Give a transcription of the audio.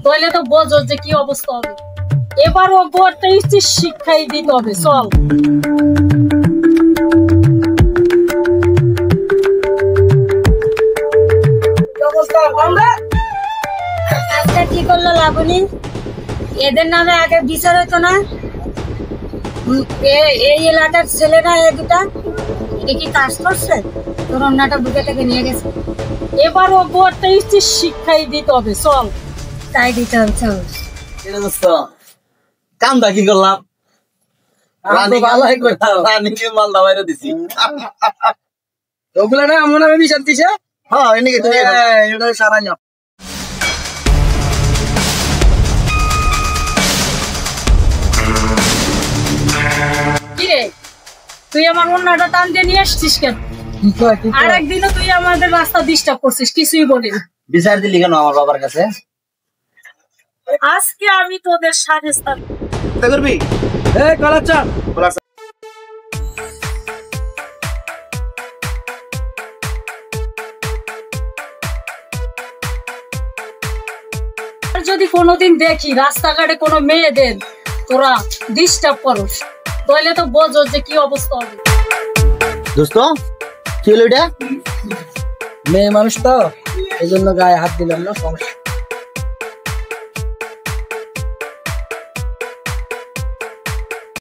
তাহলে তো বোঝো যে কি অবস্থা হবে। এবার ও একটা শিক্ষাই দিতে হবে। চল আজকে কি করলো লাবণী? এদের নামে আগে বিচার হইতো না? এই এলাকার ছেলেরা এ দুটা কি কাজ করছে? তোর অন্যটা বুকে থেকে নিয়ে গেছে। এবার ও একটা শিক্ষাই দিতে হবে। চল তাই দিতে হবে। চল কামটা কি করলাম? মালদা বাইরে দিছি ওগুলা না আমার নামে বিচার দিছে। হ্যাঁ এটা সারাই না। কিরে তুই আমার অন্যটা টান দিয়ে নিয়ে আসছিস কেন? আর একদিনও তুই আমাদের রাস্তা ডিস্টার্ব করছিস, কিছুই বলিনি। বিচার দিলি কেন আমার বাবার কাছে? আজকে আমি তোদের সাজেস্তান করবি। যদি কোনোদিন দেখি রাস্তাঘাটে কোনো মেয়েদের তোরা ডিস্টার্ব করস, তাহলে তো বোঝো যে কি অবস্থা হবে। দোস্ত কি হলো এটা? মেয়ে মানুষ তো এই জন্য গায়ে হাত দিলাম না, সমস্যা।